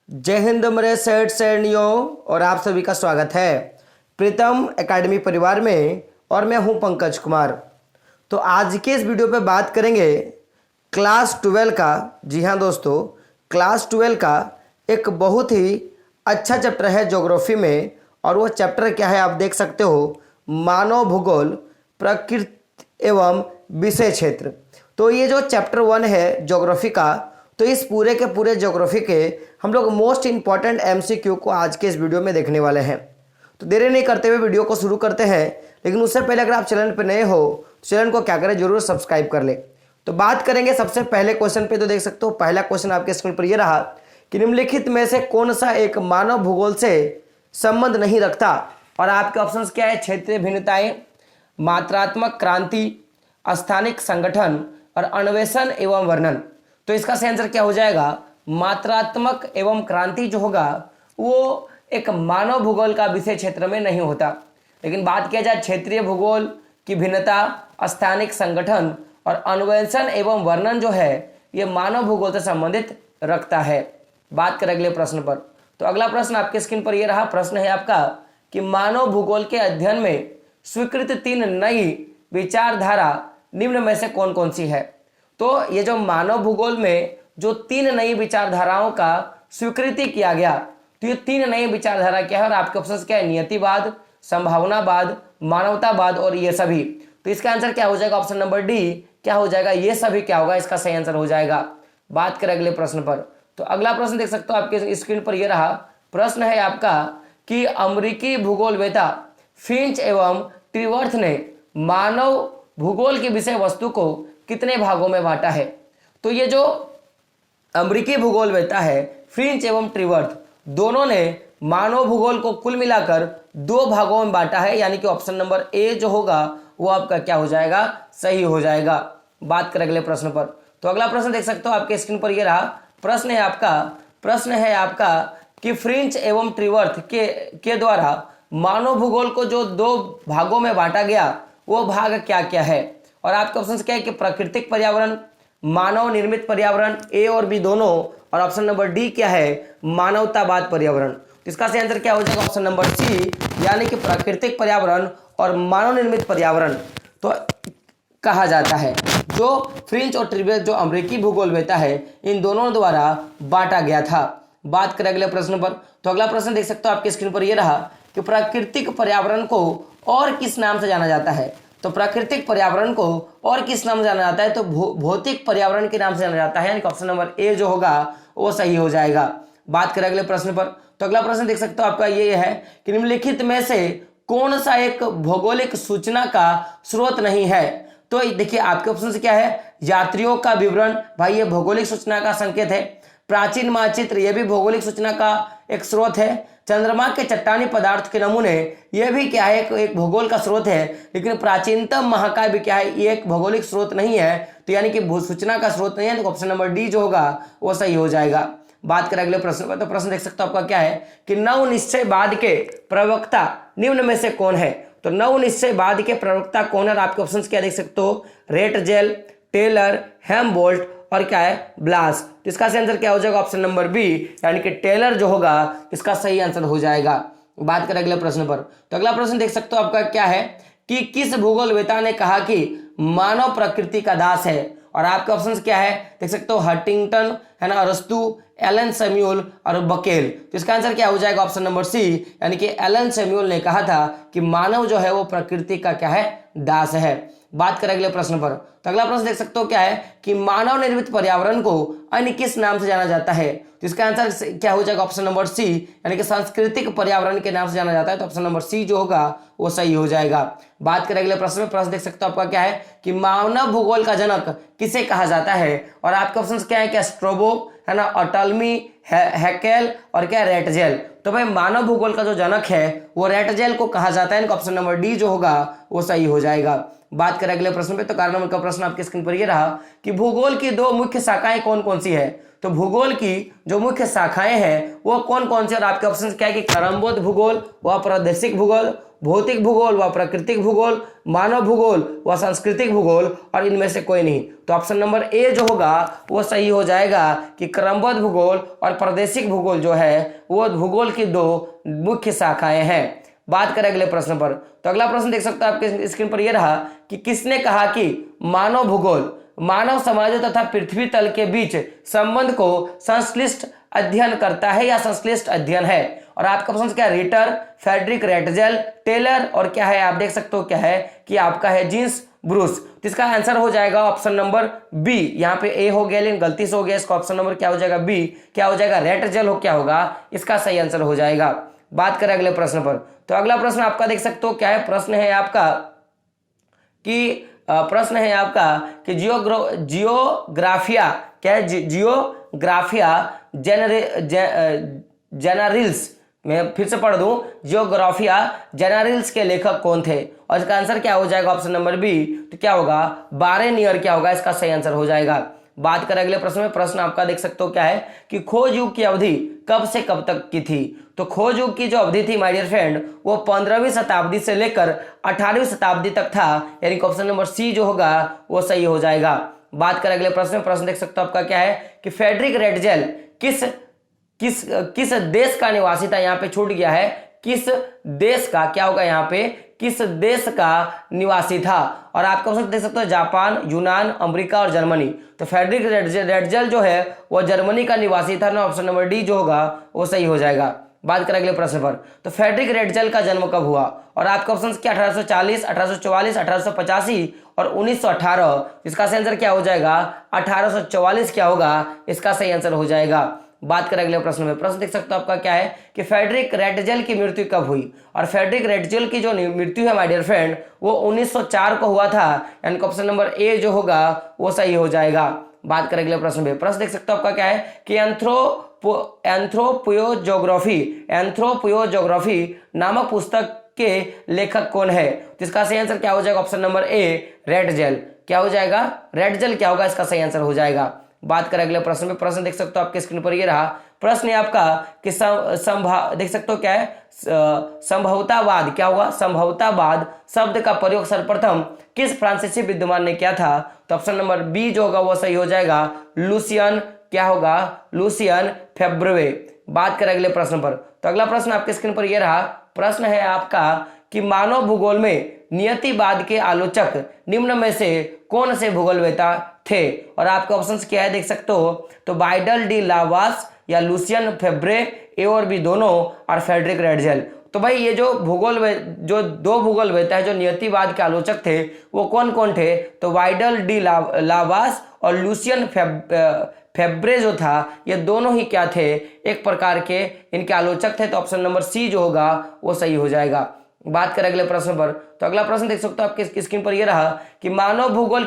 जय हिंद मेरे सेठ सैनियों और आप सभी का स्वागत है प्रीतम एकेडमी परिवार में। और मैं हूं पंकज कुमार। तो आज के इस वीडियो पे बात करेंगे क्लास 12 का। जी हाँ दोस्तों, क्लास 12 का एक बहुत ही अच्छा चैप्टर है ज्योग्राफी में। और वो चैप्टर क्या है आप देख सकते हो, मानव भूगोल प्रकृति एवं विषय क्षेत्र। तो ये जो चैप्टर 1 है ज्योग्राफी का, तो इस पूरे के पूरे ज्योग्राफी के हम लोग मोस्ट इंपॉर्टेंट एमसीक्यू को आज के इस वीडियो में देखने वाले हैं। तो देरी नहीं करते हुए वीडियो को शुरू करते हैं। लेकिन उससे पहले अगर आप चैनल पर नए हो तो चैनल को क्या करें, जरूर सब्सक्राइब कर ले। तो बात करेंगे सबसे पहले क्वेश्चन पे। तो देख सकते हो पहला क्वेश्चन आपके स्क्रीन पर यह रहा कि निम्नलिखित में से कौन सा एक मानव भूगोल से संबंध नहीं रखता। और आपके ऑप्शंस क्या है, क्षेत्रीय भिन्नताएं, मात्रात्मक क्रांति, स्थानिक संगठन और अन्वेषण एवं वर्णन। तो इसका सही आंसर क्या हो जाएगा, मात्रात्मक एवं क्रांति जो होगा वो एक मानव भूगोल का विषय क्षेत्र में नहीं होता। लेकिन बात किया जाए क्षेत्रीय भूगोल की भिन्नता, स्थानिक संगठन और अन्वेषण एवं वर्णन जो है ये मानव भूगोल से संबंधित रखता है। बात करें अगले प्रश्न पर। तो अगला प्रश्न आपके स्क्रीन पर यह रहा, प्रश्न है आपका कि मानव भूगोल के अध्ययन में स्वीकृत 3 नई विचारधारा निम्न में से कौन कौन सी है। तो ये जो मानव भूगोल में जो 3 नई विचारधाराओं का स्वीकृति किया गया, तो ये 3 नई विचारधारा क्या है और आपके ऑप्शंस क्या है, नियतिवाद, संभावनावाद, मानवतावाद और ये सभी। तो इसका आंसर क्या हो जाएगा, ऑप्शन नंबर डी क्या हो जाएगा, ये सभी क्या होगा, इसका सही आंसर हो जाएगा। बात करें अगले प्रश्न पर। तो अगला प्रश्न देख सकते हो आपके स्क्रीन पर यह रहा, प्रश्न है आपका कि अमेरिकी भूगोलवेता फिंच एवं ट्रीवर्थ ने मानव भूगोल की विषय वस्तु को कितने भागों में बांटा है। तो ये जो अमेरिकी भूगोलवेता है फिंच एवं ट्रीवर्थ, दोनों ने मानव भूगोल को कुल मिलाकर 2 भागों में बांटा है। यानी कि ऑप्शन नंबर ए जो होगा वो आपका क्या हो जाएगा, सही हो जाएगा। बात करें अगले प्रश्न पर। तो अगला प्रश्न देख सकते हो आपके स्क्रीन पर यह रहा, प्रश्न है आपका कि फ्रिंच एवं ट्रीवर्थ के द्वारा मानव भूगोल को जो 2 भागों में बांटा गया वो भाग क्या क्या है। और आपके ऑप्शन क्या है कि प्राकृतिक पर्यावरण, मानव निर्मित पर्यावरण, ए और बी दोनों, और ऑप्शन नंबर डी क्या है, मानवतावाद पर्यावरण। तो इसका सही आंसर क्या हो जाएगा, ऑप्शन नंबर सी यानी कि प्राकृतिक पर्यावरण और मानव निर्मित पर्यावरण तो कहा जाता है। जो फ्रिंच और ट्रीवर्थ जो अमेरिकी भूगोलवेता है इन दोनों द्वारा बांटा गया था। बात करें अगले प्रश्न पर। तो अगला प्रश्न देख सकते हो आपके स्क्रीन पर यह रहा कि प्राकृतिक पर्यावरण को और किस नाम से जाना जाता है। तो प्राकृतिक पर्यावरण को और किस नाम से जाना जाता है, तो भौतिक पर्यावरण के नाम से जाना जाता है। यानी कि ऑप्शन नंबर ए जो होगा वो सही हो जाएगा। बात करें अगले प्रश्न पर। तो अगला प्रश्न देख सकते हो आपका ये है कि निम्नलिखित में से कौन सा एक भौगोलिक सूचना का स्रोत नहीं है। तो देखिए आपके ऑप्शन क्या है, यात्रियों का विवरण, भाई ये भौगोलिक सूचना का संकेत है। प्राचीन मानचित्र, यह भी भौगोलिक सूचना का एक स्रोत है। चंद्रमा के चट्टानी पदार्थ के नमूने, यह भी क्या है, एक भूगोल का स्रोत है। लेकिन प्राचीनतम महाकाव्य क्या है, ये एक भौगोलिक स्रोत नहीं है। तो यानी कि सूचना का स्रोत नहीं है, तो ऑप्शन नंबर डी जो होगा वो सही हो जाएगा। बात करें अगले प्रश्न पर। तो प्रश्न देख सकते हो आपका क्या है कि नव निश्चयवाद के प्रवक्ता निम्न में से कौन है। तो नव निश्चयवाद के प्रवक्ता कौन है, आपके ऑप्शन क्या देख सकते हो, रेटजेल, टेलर, हेम्बोल्ट और क्या है, ब्लास। तो इसका सही आंसर क्या हो जाएगा, ऑप्शन नंबर बी यानी कि टेलर जो होगा इसका सही आंसर हो जाएगा। बात करें अगले प्रश्न पर। तो अगला प्रश्न देख सकते हो आपका क्या है कि किस भूगोलवेता ने कहा कि मानव प्रकृति का दास है। और आपके ऑप्शंस क्या है देख सकते हो, हंटिंगटन है ना, अरस्तु, एलन सैमुअल और बकेल। तो इसका आंसर क्या हो जाएगा, ऑप्शन नंबर सी यानी कि एलन सैमुअल ने कहा था कि मानव जो है वो प्रकृति का क्या है, दास है। बात करें अगले प्रश्न पर। तो अगला प्रश्न देख सकते हो क्या है कि मानव निर्मित पर्यावरण को अन्य किस नाम से जाना जाता है। तो इसका आंसर क्या हो जाएगा, ऑप्शन नंबर सी यानी कि सांस्कृतिक पर्यावरण के नाम से जाना जाता है। तो ऑप्शन नंबर सी जो होगा वो सही हो जाएगा। बात करें अगले प्रश्न में। प्रश्न देख सकते हो आपका क्या है कि मानव भूगोल का जनक किसे कहा जाता है। और आपके ऑप्शन क्या है, क्या स्ट्रोबो है ना, ऑटोल्मी, हैकेल और क्या रेटजेल। तो भाई मानव भूगोल का जो जनक है वो रेटजेल को कहा जाता है। ऑप्शन नंबर डी जो होगा वो सही हो जाएगा। बात करें अगले प्रश्न पे। तो 4 नंबर का प्रश्न आपके स्क्रीन पर ये रहा कि भूगोल की 2 मुख्य शाखाएं कौन कौन सी है। तो भूगोल की जो मुख्य शाखाएं हैं वो कौन कौन सी, और आपके ऑप्शन क्या है कि क्रमबद्ध भूगोल व प्रादेशिक भूगोल, भौतिक भूगोल व प्राकृतिक भूगोल, मानव भूगोल व सांस्कृतिक भूगोल, और इनमें से कोई नहीं। तो ऑप्शन नंबर ए जो होगा वो सही हो जाएगा कि क्रमबद्ध भूगोल और प्रादेशिक भूगोल जो है वो भूगोल की दो मुख्य शाखाएं हैं। बात करें अगले प्रश्न पर, तो अगला प्रश्न देख सकते हो आपके स्क्रीन पर यह रहा कि किसने कहा कि मानव भूगोल मानव समाजों तथा पृथ्वी तल के बीच संबंध को संश्लिष्ट अध्ययन करता है या संश्लिष्ट अध्ययन है। और आपका ऑप्शन क्या है, रिटर, फेडरिक रेटजेल, टेलर, और क्या है आप देख सकते हो क्या है कि आपका है जीन्स ब्रूस। तो इसका आंसर हो जाएगा ऑप्शन नंबर बी। यहाँ पे ए हो गया लेकिन गलती से हो गया, इसका ऑप्शन नंबर क्या हो जाएगा, बी। क्या हो जाएगा, रेटजेल हो, क्या होगा इसका सही आंसर हो जाएगा। बात करें अगले प्रश्न पर, तो अगला प्रश्न आपका देख सकते हो क्या है, प्रश्न है आपका कि जियोग्राफिया क्या है, जियोग्राफिया जेनरिल्स, मैं फिर से पढ़ दूं, जियोग्राफिया जेनरिल्स के लेखक कौन थे। और इसका आंसर क्या हो जाएगा ऑप्शन नंबर बी। तो क्या होगा, बारेनियर, क्या होगा इसका सही आंसर हो जाएगा। बात करें अगले प्रश्न में, प्रश्न आपका देख सकते हो क्या है कि खोज युग की अवधि कब से कब तक की थी। तो खोज युग की जो अवधि थी माय डियर फ्रेंड वो 15वीं शताब्दी से लेकर 18वीं शताब्दी तक था, यानी कि ऑप्शन नंबर सी जो होगा वो सही हो जाएगा। बात करें अगले प्रश्न में, प्रश्न देख सकते हो आपका क्या है कि फेडरिक रेटजेल किस देश का निवासी था। यहाँ पे छूट गया है, किस देश का, क्या होगा यहाँ पे, किस देश का निवासी था। और आपका ऑप्शन देख सकते हो जापान, यूनान, अमेरिका और जर्मनी। तो फेडरिक रेटजेल जो है वो जर्मनी का निवासी था ना, ऑप्शन नंबर डी जो होगा वो सही हो जाएगा। बात करें अगले प्रश्न पर, तो फेडरिक रेटजेल का जन्म कब हुआ। और आपका ऑप्शन क्या, 1840, 1844, 1885 और 1918। इसका सही आंसर क्या हो जाएगा, 1844 क्या होगा इसका सही आंसर हो जाएगा। बात करें अगले प्रश्न में, प्रश्न देख सकते हो आपका क्या है कि फेडरिक रेटजेल की मृत्यु कब हुई। और फेडरिक रेटजेल की जो मृत्यु है माय डियर फ्रेंड वो 1904 को हुआ था, यानी कि ऑप्शन नंबर ए जो होगा वो सही हो जाएगा। बात करें अगले प्रश्न में, प्रश्न देख सकते हो आपका क्या है कि एंथ्रोपोयोजोग्राफी नामक पुस्तक के लेखक कौन है। तो इसका सही आंसर क्या हो जाएगा, ऑप्शन नंबर ए रेटजेल। क्या हो जाएगा, रेटजेल क्या होगा इसका सही आंसर हो जाएगा। बात करें अगले प्रश्न में, प्रश्न देख सकते हो आपके स्क्रीन पर ये रहा, प्रश्न है आपका कि देख सकते हो क्या है, संभवतावाद, क्या होगा, संभवतावाद शब्द का प्रयोग सर्वप्रथम किस फ्रांसीसी विद्वान ने किया था। तो ऑप्शन नंबर बी जो होगा वो सही हो जाएगा, लुसियन, क्या होगा, लुसियन फेब्रे। बात करें अगले प्रश्न पर, तो अगला प्रश्न आपके स्क्रीन पर यह रहा, प्रश्न है आपका कि मानव भूगोल में नियतिवाद के आलोचक निम्न में से कौन से भूगोलवेत्ता थे। और आपके ऑप्शंस क्या है देख सकते हो, तो बाइडल डी लावास या लुसियन फेब्रे, ए और बी दोनों, और फेडरिक रेटजेल। तो भाई ये जो दो भूगोलवेत्ता है जो नियतिवाद के आलोचक थे वो कौन कौन थे, तो बाइडल डी लावास और लुसियन फेब्रे जो था ये दोनों ही क्या थे, एक प्रकार के इनके आलोचक थे। तो ऑप्शन नंबर सी जो होगा वो सही हो जाएगा। बात करें अगले प्रश्न पर, तो अगला प्रश्न देख सकते हो आपके स्क्रीन पर यह रहा कि मानव भूगोल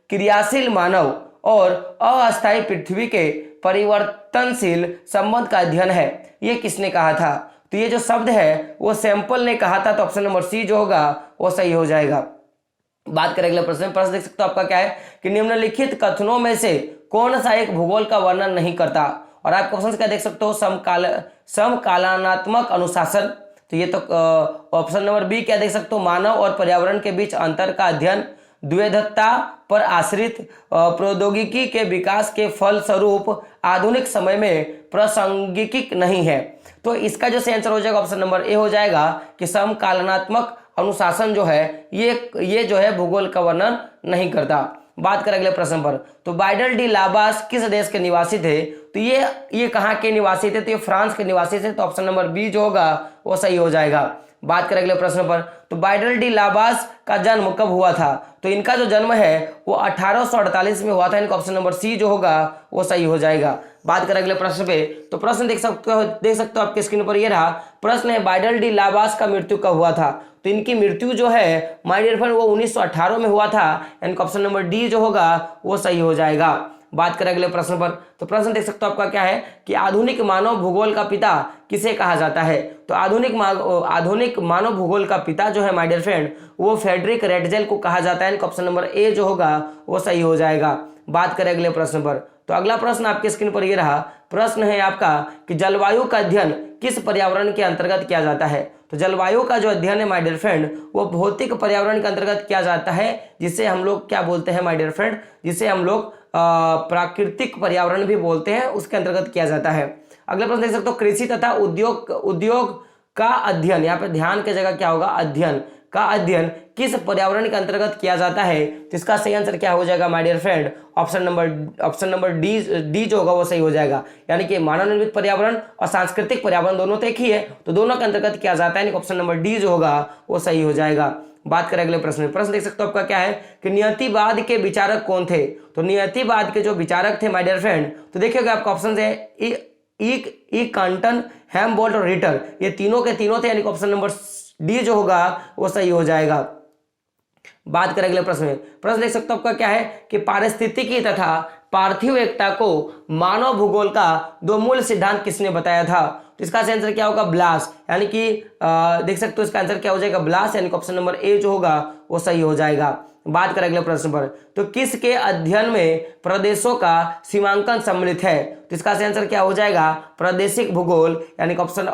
क्रियाशील मानव और अस्थायी पृथ्वी के परिवर्तनशील संबंध का अध्ययन है, ये किसने कहा था। तो ये जो शब्द है वो सैंपल ने कहा था, तो ऑप्शन नंबर सी जो होगा वो सही हो जाएगा। बात करें अगले प्रश्न देख सकते हो आपका क्या है कि निम्नलिखित कथनों में से कौन सा एक भूगोल का वर्णन नहीं करता। और आपके ऑप्शन क्या देख सकते हो, समकालनात्मक अनुशासन, तो ये तो ऑप्शन नंबर बी क्या देख सकते हो, मानव और पर्यावरण के बीच अंतर का अध्ययन, द्वैधता पर आश्रित प्रौद्योगिकी के विकास के फलस्वरूप आधुनिक समय में प्रासंगिक नहीं है। तो इसका जो सही आंसर हो जाएगा ऑप्शन नंबर ए हो जाएगा कि समकालनात्मक अनुशासन जो है ये जो है भूगोल का वर्णन नहीं करता। बात करें अगले प्रश्न पर, तो बाइडल डी लाबास किस देश के निवासी थे। तो ये कहाँ के निवासी थे, तो ये फ्रांस के निवासी थे, तो ऑप्शन नंबर बी जो होगा वो सही हो जाएगा। बात करें अगले प्रश्न पर, तो बाइडल डी लाबास का जन्म कब हुआ था। तो इनका जो जन्म है वो 1848 में हुआ था, इनका ऑप्शन नंबर सी जो होगा वो सही हो जाएगा। बात करें अगले प्रश्न पे, तो प्रश्न देख सकते हो आपके स्क्रीन पर ये रहा, प्रश्न है बाइडल डी लाबास का मृत्यु कब हुआ था। तो इनकी मृत्यु जो है माय डियर फ्रेंड वो 1918 में हुआ था, इनका ऑप्शन नंबर डी जो होगा वो सही हो जाएगा। बात करें अगले प्रश्न पर, तो प्रश्न देख सकते हो आपका क्या है कि आधुनिक मानव भूगोल का पिता किसे कहा जाता है। तो आधुनिक मानव भूगोल का पिता जो है माय डियर फ्रेंड, वो फ्रेडरिक रेटजेल को कहा जाता है। ऑप्शन नंबर ए जो होगा वो सही हो जाएगा। बात करें अगले प्रश्न पर, तो अगला प्रश्न आपके स्क्रीन पर ये रहा। प्रश्न है आपका कि जलवायु का अध्ययन किस पर्यावरण के अंतर्गत किया जाता है। तो जलवायु का जो अध्ययन है माय डियर फ्रेंड, वो भौतिक पर्यावरण के अंतर्गत किया जाता है, जिसे हम लोग क्या बोलते हैं माय डियर फ्रेंड, जिसे हम लोग प्राकृतिक पर्यावरण भी बोलते हैं, उसके अंतर्गत किया जाता है। अगला प्रश्न देख सकते हो, कृषि तथा उद्योग का अध्ययन, यहाँ पे ध्यान की जगह क्या होगा, अध्ययन का अध्ययन किस पर्यावरण के अंतर्गत किया जाता है। तो इसका सही आंसर क्या हो जाएगा my dear friend, option number D जो होगा वो सही हो जाएगा। यानी कि मानव निर्मित पर्यावरण और सांस्कृतिक पर्यावरण दोनों तो एक ही है, तो दोनों के अंतर्गत किया जाता है, ऑप्शन नंबर डी जो होगा वो सही हो जाएगा। बात करें अगले प्रश्न देख सकते हो आपका क्या है कि नियतिवाद के विचारक कौन थे। तो नियतिवाद के जो विचारक थे माय डियर फ्रेंड, तो देखिएगा आपका ऑप्शन है ई कांटन, हेम्बोल्ट और रिटर, ये तीनों के तीनों थे, यानी ऑप्शन नंबर डी जो होगा वो सही हो जाएगा। बात करें अगले प्रश्न देख सकते हो आपका क्या है कि पारिस्थितिकी तथा पार्थिव एकता को मानव भूगोल का दो मूल सिद्धांत किसने बताया था। तो इसका आंसर क्या होगा, ब्लास, यानी कि देख सकते हो इसका आंसर क्या हो जाएगा, ब्लास, यानी ऑप्शन नंबर ए जो होगा वो सही हो जाएगा। बात करें अगले प्रश्न पर, तो किसके अध्ययन में प्रदेशों का सीमांकन सम्मिलित है। तो इसका आंसर क्या हो जाएगा, प्रादेशिक भूगोल, यानी ऑप्शन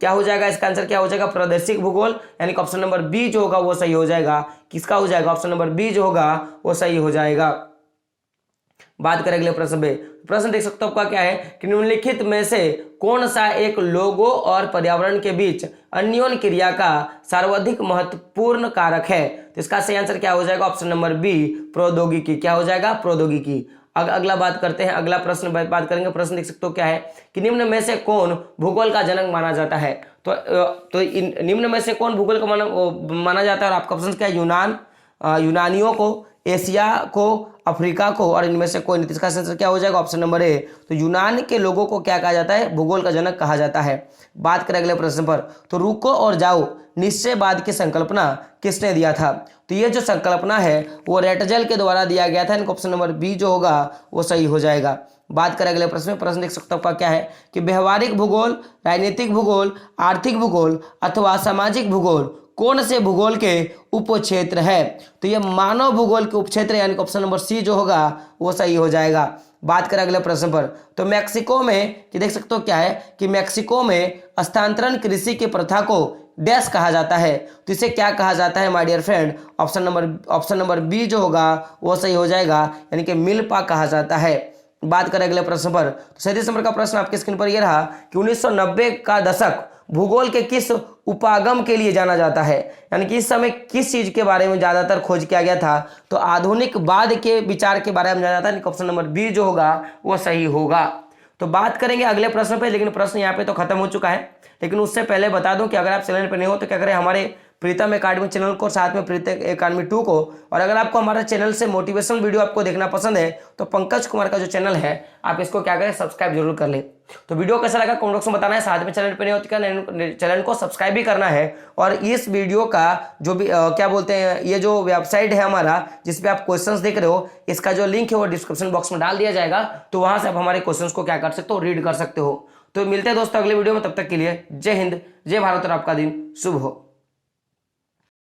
क्या हो जाएगा, इसका आंसर क्या हो जाएगा, प्रादेशिक भूगोल, यानी ऑप्शन नंबर बी जो होगा वो सही हो जाएगा। किसका हो जाएगा, ऑप्शन नंबर बी जो होगा वो सही हो जाएगा। बात करें अगले प्रश्न देख सकते हो आपका क्या है कि निम्नलिखित में से कौन सा एक लोगों और पर्यावरण के बीच अन्योन्य क्रिया का सर्वाधिक महत्वपूर्ण कारक है। तो इसका सही आंसर क्या हो जाएगा, ऑप्शन नंबर बी, प्रौद्योगिकी। क्या हो जाएगा, प्रौद्योगिकी। अगला बात करते हैं, अगला प्रश्न बात करेंगे। प्रश्न देख सकते हो क्या है कि निम्न में से कौन भूगोल का जनक माना जाता है। तो निम्न में से कौन भूगोल का माना जाता है, और आपका ऑप्शन क्या है, यूनानियों को, एशिया को, अफ्रीका को, और इनमें से कोई नहीं। इसका आंसर क्या हो जाएगा, ऑप्शन नंबर ए। तो यूनान के लोगों को क्या कहा जाता है, भूगोल का जनक कहा जाता है। बात करें अगले प्रश्न पर, तो रुको और जाओ निश्चयवाद की संकल्पना किसने दिया था। तो ये जो संकल्पना है वो रेटजेल के द्वारा दिया गया था, इनका ऑप्शन नंबर बी जो होगा वो सही हो जाएगा। बात करें अगले प्रश्न देख सकते हो आपका क्या है कि व्यवहारिक भूगोल, राजनीतिक भूगोल, आर्थिक भूगोल अथवा सामाजिक भूगोल कौन से भूगोल के उपक्षेत्र है। तो ये मानव भूगोल के उपक्षेत्र, यानी ऑप्शन नंबर सी जो होगा वो सही हो जाएगा। बात करें अगले प्रश्न पर, तो मैक्सिको में कि देख सकते हो क्या है कि मैक्सिको में स्थानांतरण कृषि की प्रथा को डैश कहा जाता है। तो इसे क्या कहा जाता है my dear friend, option number B जो होगा वो सही हो जाएगा, यानी कि मिल्पा कहा जाता है। बात करें अगले प्रश्न पर, तो 37 नंबर का प्रश्न आपके स्क्रीन पर यह रहा कि 1990 का दशक भूगोल के किस उपागम के लिए जाना जाता है, यानी कि इस समय किस चीज के बारे में ज्यादातर खोज किया गया था। तो आधुनिकवाद के विचार के बारे में जाना जाता है, ऑप्शन नंबर बी जो होगा वो सही होगा। तो बात करेंगे अगले प्रश्न पे, लेकिन प्रश्न यहाँ पे तो खत्म हो चुका है। लेकिन उससे पहले बता दूं कि अगर आप चैनल पर नहीं हो तो क्या करें, हमारे प्रीतम एकेडमी चैनल को, साथ में प्रीतम एकेडमी 2 को, और अगर आपको हमारे चैनल से मोटिवेशनल वीडियो आपको देखना पसंद है तो पंकज कुमार का जो चैनल है आप इसको क्या करें, सब्सक्राइब जरूर कर लें। तो वीडियो कैसा लगा कमेंट बॉक्स में बताना है, साथ में चैनल पर नहीं होती क्या चैनल को सब्सक्राइब भी करना है। और इस वीडियो का जो भी क्या बोलते हैं, ये जो वेबसाइट है हमारा जिसपे आप क्वेश्चंस देख रहे हो, इसका जो लिंक है वो डिस्क्रिप्शन बॉक्स में डाल दिया जाएगा, तो वहां से आप हमारे क्वेश्चंस को क्या कर सकते हो, रीड कर सकते हो। तो मिलते हैं दोस्तों अगले वीडियो में, तब तक के लिए जय हिंद, जय भारत और आपका दिन शुभ हो।